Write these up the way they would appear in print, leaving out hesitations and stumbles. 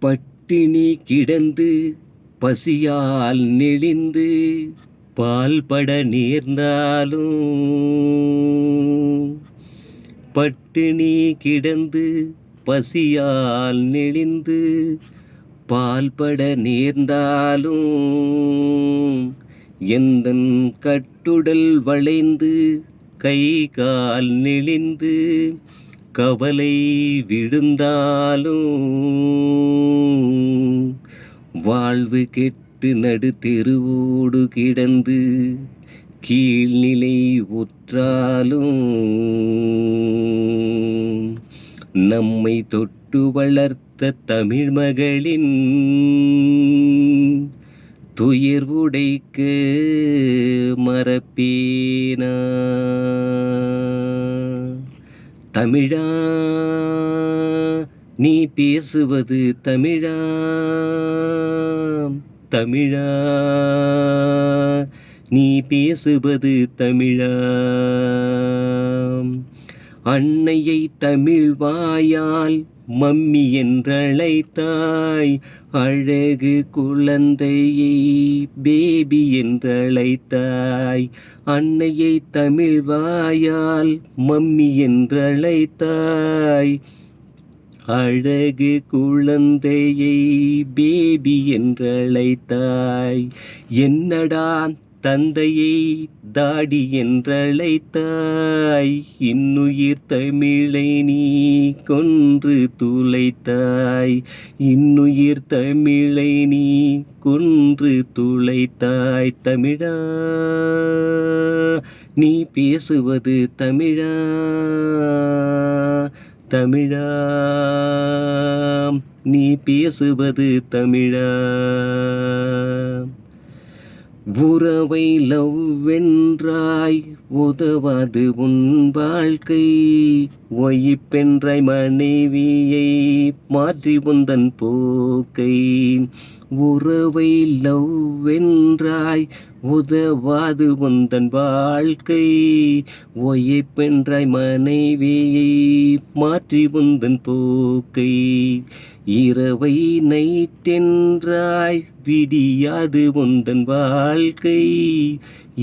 பட்டினி கிடந்து பசியால் நெளிந்து பால்பட நேர்ந்தாலும், பட்டினி கிடந்து பசியால் நெளிந்து பால்பட நேர்ந்தாலும், எந்தன் கட்டுடல் வளைந்து கை கால் நெளிந்து கவலை விழுந்தாலும், வாழ்வு கெட்டு நடு தெருவோடு கிடந்து கீழ்நிலை உற்றாலும், நம்மை தொட்டு வளர்த்த தமிழ் மகளின் துயர் உடைக்க மறப்பேனா? தமிழா, நீ பேசுவது தமிழா? தமிழா, நீ பேசுவது தமிழா? அன்னையை தமிழ் வாயால் மம்மி என்றழைத்தாய், அழகு குழந்தையை பேபி என்றழைத்தாய். அன்னையை தமிழ் வாயால் மம்மி என்றழைத்தாய், அழகு குழந்தையை பேபி என்றழைத்தாய். என்னடா தந்தையை தாடி என்றழைத்தாய், இன்னுயிர் தமிழை நீ கொன்று துளைத்தாய். இன்னுயிர் தமிழை நீ கொன்று துளைத்தாய். தமிழா, நீ பேசுவது தமிழா? தமிழா, நீ பேசுவது தமிழா? உறவை லவ் வென்றாய், உதவாது உன் வாழ்க்கை. ஒய்ப்பென்றாய் மனைவியை மாற்றி உந்தன் போக்கை. உறவை லவ் வென்றாய், உதவாது உந்தன் வாழ்க்கை. ஒய்ப்பென்றாய் மனைவியை மாற்றி உந்தன் போக்கை. இரவை நைட்டென்றாய், விடியாது உந்தன் வாழ்க்கை.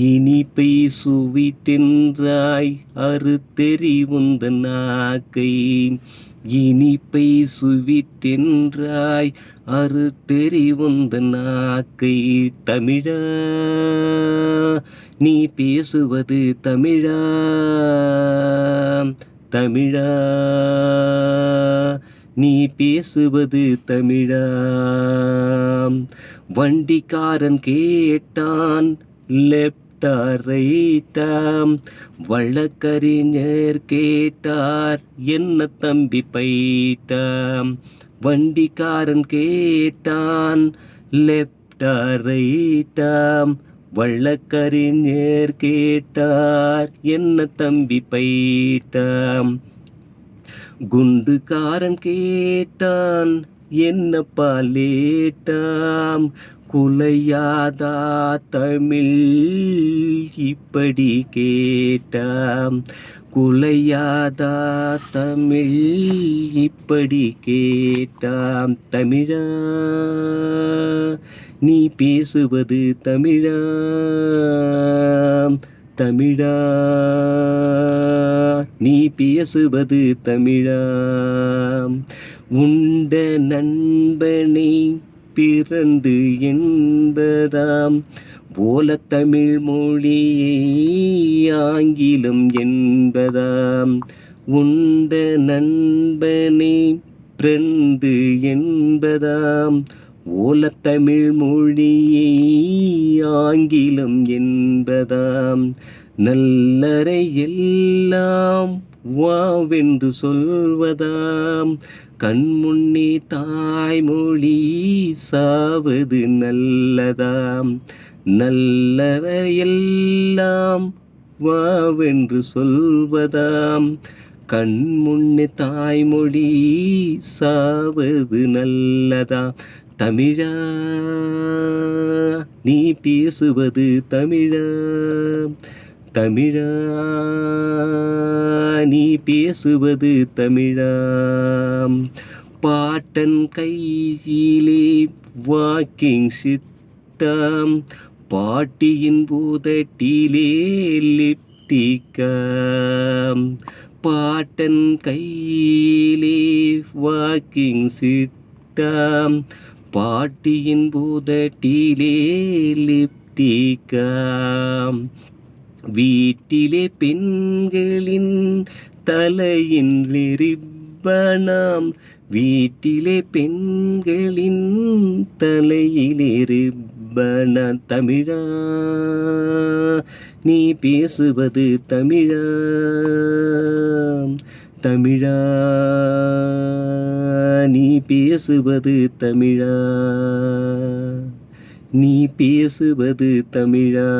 இனிப்பை சுவிட்டென்றாய், அறுத்தெறி உந்தன் நாக்கை. இனிப்பை சுவிட்டென்றாய், அறுத்தெறி உந்தன் நாக்கை. தமிழா, நீ பேசுவது தமிழா? தமிழா, நீ பேசுவது தமிழா? வண்டிக்காரன் கேட்டான், லெப்டா ரைட்டாம். வழக்கறிஞர் கேட்டார், என்ன தம்பி பைட்டாம். வண்டிக்காரன் கேட்டான், லெப்டா ரைட்டாம். வழக்கறிஞர் கேட்டார், என்ன தம்பி பைட்டாம். குண்டுக்காரன் கேட்டான், என்னப்பா லேட்டாம். குலையாதா தமிழ் இப்படி கேட்டாம். குலையாதா தமிழ் இப்படி கேட்டாம். தமிழா, நீ பேசுவது தமிழா? தமிழா, நீ பேசுவது தமிழா? உண்ட நண்பனை பிறந்து என்பதாம், ஓலத்தமிழ் மொழியை ஆங்கிலம் என்பதாம். உண்ட நண்பனை பிறந்து என்பதாம், ஓலத்தமிழ் மொழியை ஆங்கிலம் என்பதாம். நல்லறை எல்லாம் வாவென்று சொல்வதாம், கண்முன்னே தாய்மொழி சாவது நல்லதாம். நல்லவர் எல்லாம் வாவென்று சொல்வதாம், கண்முன்னே தாய்மொழி சாவது நல்லதாம். தமிழா, நீ பேசுவது தமிழா? தமிழா, நீ பேசுவது தமிழா? பாட்டன் கையிலே வாக்கிங் சிட்டாம், பாட்டியின் பூதட்டிலே லிப்டிக்காம். பாட்டன் கையிலே வாக்கிங் சிட்டாம், பாட்டியின் பூதட்டிலே லிப்டிக்காம். வீட்டிலே பெண்களின் தலையின் ரிப்பனாம், வீட்டிலே பெண்களின் தலையிலே ரிப்பனா. தமிழா நீ பேசுவது தமிழா, தமிழா நீ பேசுவது தமிழா, நீ பேசுவது தமிழா,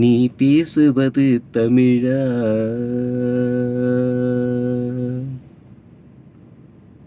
நீ பேசுவது தமிழா.